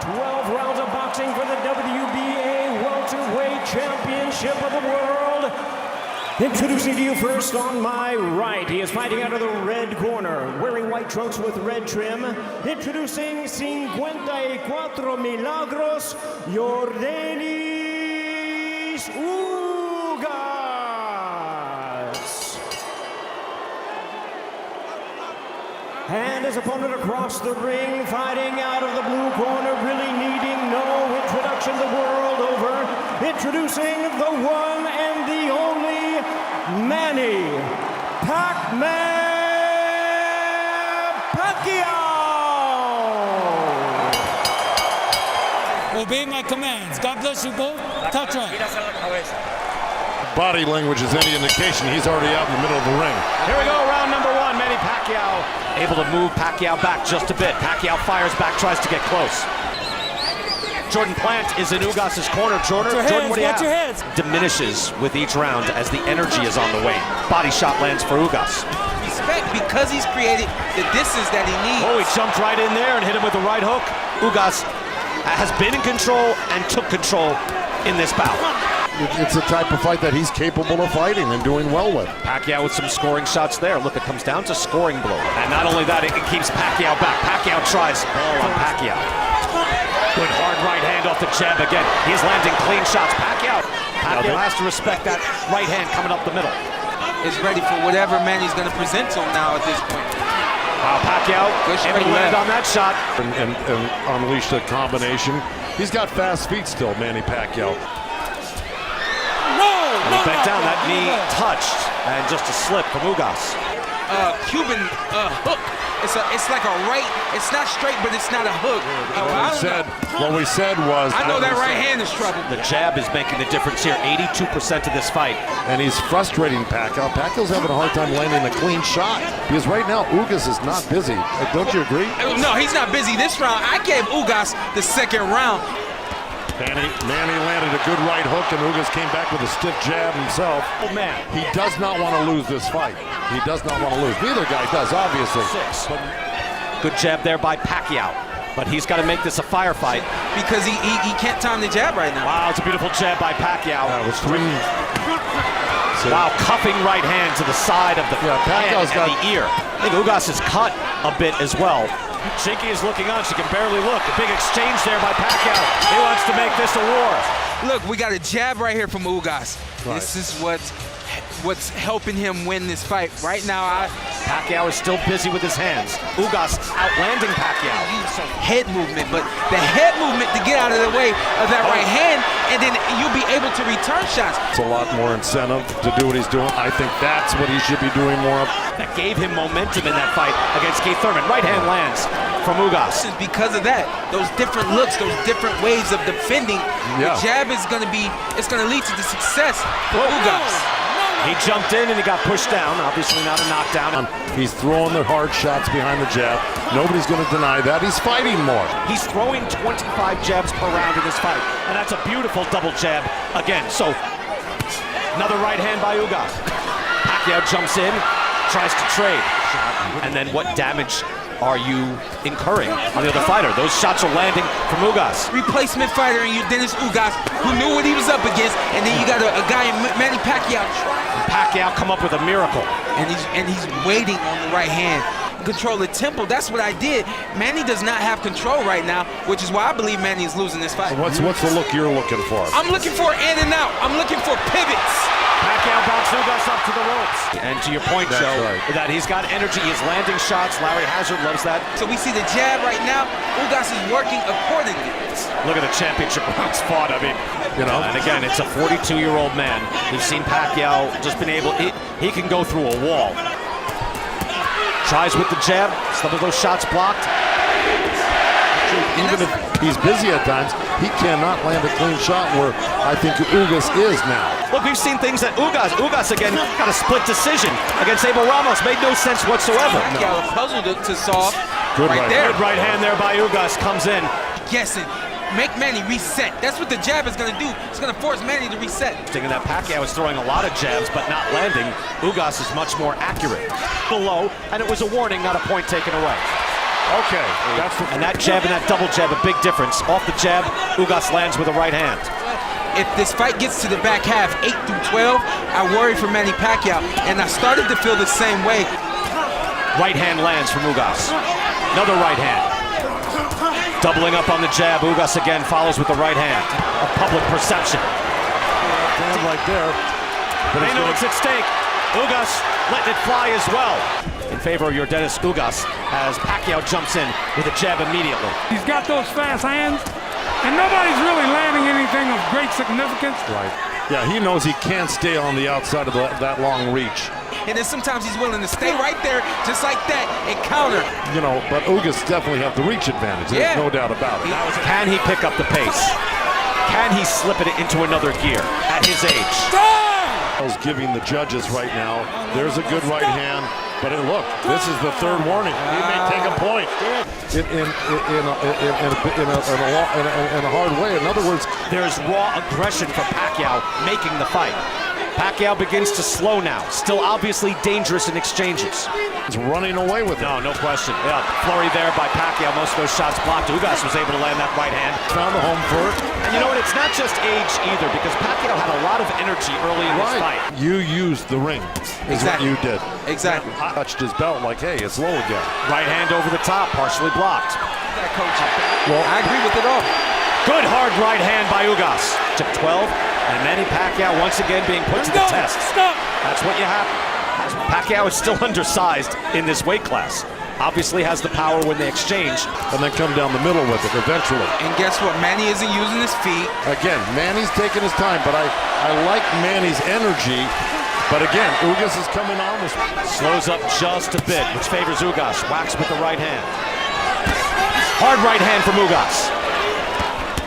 12 rounds of boxing for the WBA Welterweight Championship of the World. Introducing to you first on my right, he is fighting out of the red corner, wearing white trunks with red trim. Introducing 54 Milagros, Yordenis Ugas. And his opponent across the ring, fighting out of the blue corner, really needing no introduction the world over. Introducing the one and the only Manny Pacquiao. Obey my commands. God bless you both. Touch right. Body language is any indication, he's already out in the middle of the ring. Here we go, round number one. Manny Pacquiao able to move Pacquiao back just a bit. Pacquiao fires back, tries to get close. Jordan Plant is in Ugas' corner. Jordan, what do you have? Watch your heads. Diminishes with each round as the energy is on the wane. Body shot lands for Ugas. Respect because he's created the distance that he needs. Oh, he jumped right in there and hit him with the right hook. Ugas has been in control and took control in this bout. It's the type of fight that he's capable of fighting and doing well with. Pacquiao with some scoring shots there. Look, it comes down to scoring blow. And not only that, it keeps Pacquiao back. Pacquiao tries ball on Pacquiao. Good hard right hand off the jab again. He's landing clean shots. Pacquiao has to respect that right hand coming up the middle. Is ready for whatever Manny's going to present to him now at this point. Wow, Pacquiao able to land on that shot. And unleashed a combination. He's got fast feet still, Manny Pacquiao. Bent down, that knee touched, and just a slip from Ugas. Cuban hook. It's like a right. It's not straight, but it's not a hook. What we said was. I know that right hand is trouble. The jab is making the difference here. 82% of this fight, and he's frustrating Pacquiao. Pacquiao's having a hard time landing a clean shot because right now Ugas is not busy. Don't you agree? No, he's not busy this round. I gave Ugas the second round. Manny landed a good right hook, and Ugas came back with a stiff jab himself. Oh man, he does not want to lose this fight. He does not want to lose. Neither guy does, obviously. Good jab there by Pacquiao, but he's got to make this a firefight because he can't time the jab right now. Wow, it's a beautiful jab by Pacquiao. That was three. Wow, cuffing right hand to the side of the head and the ear. I think Ugas is cut a bit as well. Shinky is looking on, she can barely look. A big exchange there by Pacquiao. He wants to make this a war. Look, we got a jab right here from Ugas. Right. This is what's helping him win this fight. Right now, Pacquiao is still busy with his hands. Ugas outlanding Pacquiao. Head movement, but the head movement to get out of the way of that right hand, and then you'll be able to return shots. It's a lot more incentive to do what he's doing. I think that's what he should be doing more of. That gave him momentum in that fight against Keith Thurman. Right hand lands from Ugas. Because of that, those different looks, those different ways of defending, the jab is going to lead to the success for Ugas. He jumped in and he got pushed down. Obviously not a knockdown. He's throwing the hard shots behind the jab. Nobody's going to deny that. He's fighting more. He's throwing 25 jabs per round in this fight, and that's a beautiful double jab again. So another right hand by Ugas. Pacquiao jumps in, tries to trade, and then what damage are you incurring on the other fighter? Those shots are landing from Ugas. Replacement fighter in Yordenis Ugas, who knew what he was up against, and then you got a guy in Manny Pacquiao. Pacquiao come up with a miracle. And he's waiting on the right hand. Control the tempo. That's what I did. Manny does not have control right now, which is why I believe Manny is losing this fight. What's the look you're looking for? I'm looking for in and out. I'm looking for pivots. Pacquiao bounced Ugas up to the ropes. And to your point, Joe, that he's got energy, he's landing shots. Larry Hazard loves that. So we see the jab right now. Ugas is working accordingly. Look at the championship rounds fought. I mean, and again, it's a 42-year-old man. We've seen Pacquiao just been able, he can go through a wall. Tries with the jab, some of those shots blocked. Even if he's busy at times, he cannot land a clean shot where I think Ugas is now. Look, we've seen things that Ugas again got a split decision against Abel Ramos. Made no sense whatsoever. Pacquiao puzzled to solve. Good Good right hand there by Ugas comes in. Guessing. Make Manny reset. That's what the jab is going to do. It's going to force Manny to reset. Thinking that Pacquiao is throwing a lot of jabs, but not landing. Ugas is much more accurate. Below, and it was a warning, not a point taken away. Okay, that's the And that jab and that double jab, a big difference. Off the jab, Ugas lands with a right hand. If this fight gets to the back half, 8 through 12, I worry for Manny Pacquiao, and I started to feel the same way. Right hand lands from Ugas. Another right hand. Doubling up on the jab, Ugas again follows with the right hand. A public perception. hand right there. But They know it's at stake. Ugas letting it fly as well. In favor of Yordenis, Ugas, as Pacquiao jumps in with a jab immediately. He's got those fast hands, and nobody's really landing anything of great significance. Right. Yeah, he knows he can't stay on the outside of that long reach. And then sometimes he's willing to stay right there, just like that, and counter. You know, but Ugas definitely have the reach advantage. There's no doubt about it. Can he pick up the pace? Can he slip it into another gear at his age? He's giving the judges right now. There's a good right hand. But look, this is the third warning. He may take a point in a hard way. In other words, there's raw aggression from Pacquiao making the fight. Pacquiao begins to slow now. Still obviously dangerous in exchanges. He's running away with it. No question. Yeah, flurry there by Pacquiao. Most of those shots blocked. Ugas was able to land that right hand. Found the home for it. And you know what? It's not just age either, because Pacquiao had a lot of energy early in this fight. You used the ring. Is what you did. Exactly. Touched his belt like, hey, it's low again. Right hand over the top, partially blocked. That coach. Well, I agree with it all. Good hard right hand by Ugas. Took 12, and Manny Pacquiao once again being put to the test. That's what you have. Pacquiao is still undersized in this weight class. Obviously has the power when they exchange. And then come down the middle with it eventually. And guess what? Manny isn't using his feet. Again, Manny's taking his time, but I like Manny's energy. But again, Ugas is coming on. Slows up just a bit, which favors Ugas. Whacks with the right hand. Hard right hand from Ugas.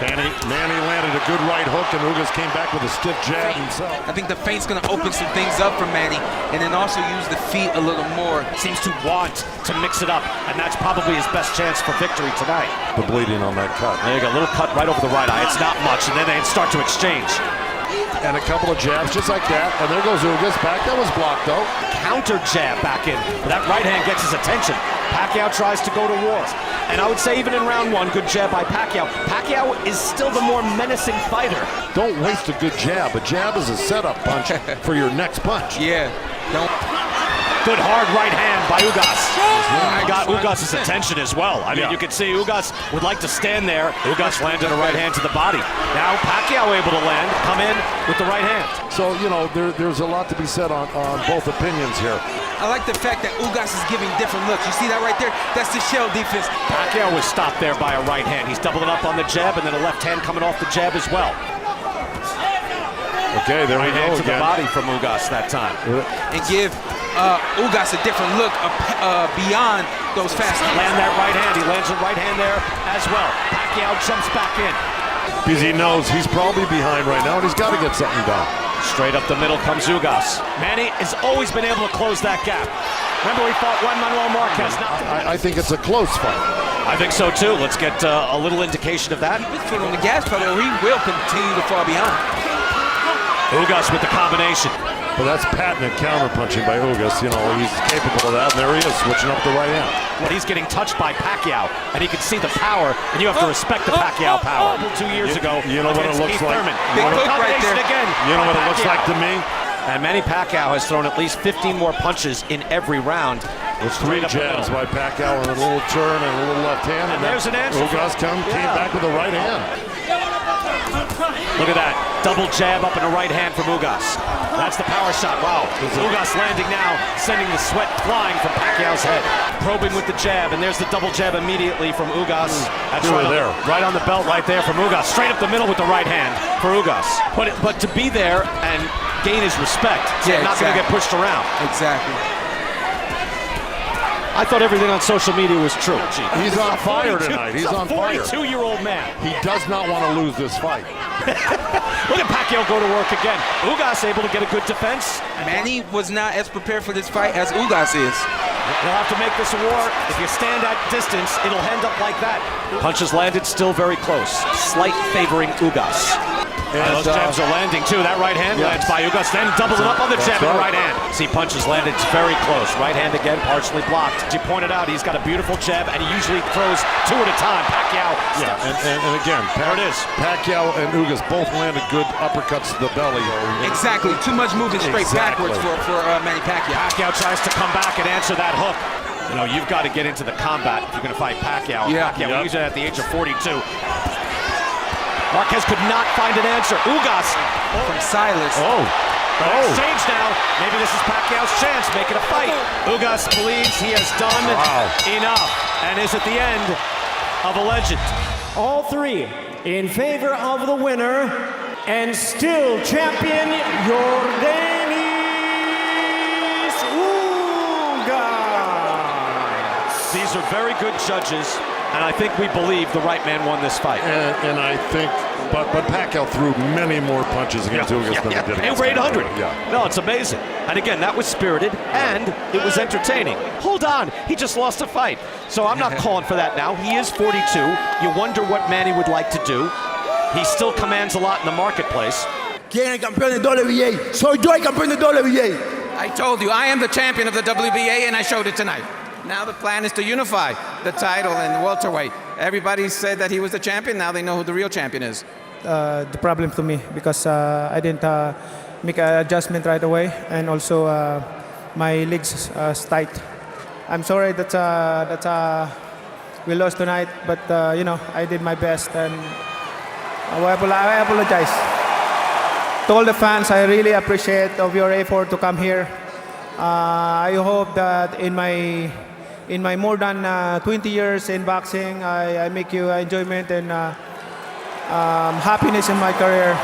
Manny landed a good right hook, and Ugas came back with a stiff jab himself. I think the feint's going to open some things up for Manny, and then also use the feet a little more. Seems to want to mix it up, and that's probably his best chance for victory tonight. The bleeding on that cut. There you go, a little cut right over the right eye. It's not much, and then they start to exchange. And a couple of jabs just like that, and there goes Ugas back. That was blocked, though. Counter jab back in. That right hand gets his attention. Pacquiao tries to go to war. And I would say even in round one, good jab by Pacquiao. Pacquiao is still the more menacing fighter. Don't waste a good jab. A jab is a setup punch for your next punch. Yeah. Don't. Good hard right hand by Ugas. Got Ugas' attention as well. I mean, you can see Ugas would like to stand there. Ugas landed a right hand to the body. Now Pacquiao able to land, come in with the right hand. So, you know, there's a lot to be said on both opinions here. I like the fact that Ugas is giving different looks. You see that right there? That's the shell defense. Pacquiao was stopped there by a right hand. He's doubling up on the jab, and then a left hand coming off the jab as well. Okay, there we go hand to again. the body from Ugas that time. And give Ugas a different look beyond those fast hands. Land that right hand. He lands a right hand there as well. Pacquiao jumps back in. Because he knows he's probably behind right now, and he's got to get something done. Straight up the middle comes Ugas. Manny has always been able to close that gap. Remember, he fought Juan Manuel Marquez. I think it's a close fight. I think so too. Let's get a little indication of that. Keep his foot on the gas pedal, or he will continue to fall behind. Ugas with the combination. But that's patented counter-punching by Ugas. You know, he's capable of that, and there he is, switching up the right hand. Well, he's getting touched by Pacquiao, and he can see the power, and you have to respect the Pacquiao power. 2 years ago, you know what it looks like? Big hook right there. Again you know what it looks like to me? And Manny Pacquiao has thrown at least 15 more punches in every round. There's 3 jabs by Pacquiao, and a little turn and a little left hand. And there's an answer. Ugas came back with a right hand. Look at that. Double jab up and a right hand from Ugas. That's the power shot. Wow. Ugas landing now, sending the sweat flying from Pacquiao's head. Probing with the jab, and there's the double jab immediately from Ugas. That's right on the belt right there from Ugas. Straight up the middle with the right hand for Ugas. But to be there and gain his respect, not going to get pushed around. Exactly. I thought everything on social media was true. He's on fire tonight. He's on fire. 42-year-old man. He does not want to lose this fight. Look at Pacquiao go to work again. Ugas able to get a good defense. Manny was not as prepared for this fight as Ugas is. They'll have to make this a war. If you stand at distance, it'll end up like that. Punches landed still very close. Slight favoring Ugas. Those jabs are landing too. That right hand lands by Ugas, then doubling up on the jab and right hand. See, punches landed very close. Right hand again, partially blocked. As you pointed out, he's got a beautiful jab, and he usually throws 2 at a time. Pacquiao. Yeah, and again, there it is. Pacquiao and Ugas both landed good uppercuts to the belly. Exactly. Too much moving straight backwards for Manny Pacquiao. Pacquiao tries to come back and answer that hook. You know, you've got to get into the combat if you're going to fight Pacquiao. Pacquiao usually at the age of 42. Marquez could not find an answer. Ugas from Silas. Exchange now. Maybe this is Pacquiao's chance, making a fight. Ugas believes he has done enough and is at the end of a legend. All three in favor of the winner and still champion Yordenis Ugas. These are very good judges, and I think we believe the right man won this fight. And I think, but Pacquiao threw many more punches against Ugas than he did against Over 800. Yeah. No, it's amazing. And again, that was spirited, and it was entertaining. Hold on, he just lost a fight. So I'm not calling for that now. He is 42. You wonder what Manny would like to do. He still commands a lot in the marketplace. ¿Quién es el campeón de WBA? Soy yo el campeón de WBA. I told you, I am the champion of the WBA, and I showed it tonight. Now the plan is to unify the title and the welterweight. Everybody said that he was the champion. Now they know who the real champion is. The problem to me because I didn't make an adjustment right away, and also my legs tight. I'm sorry that we lost tonight, but you know, I did my best, and I apologize to all the fans. I really appreciate of your effort to come here. I hope that in my more than 20 years in boxing, I make you enjoyment and happiness in my career.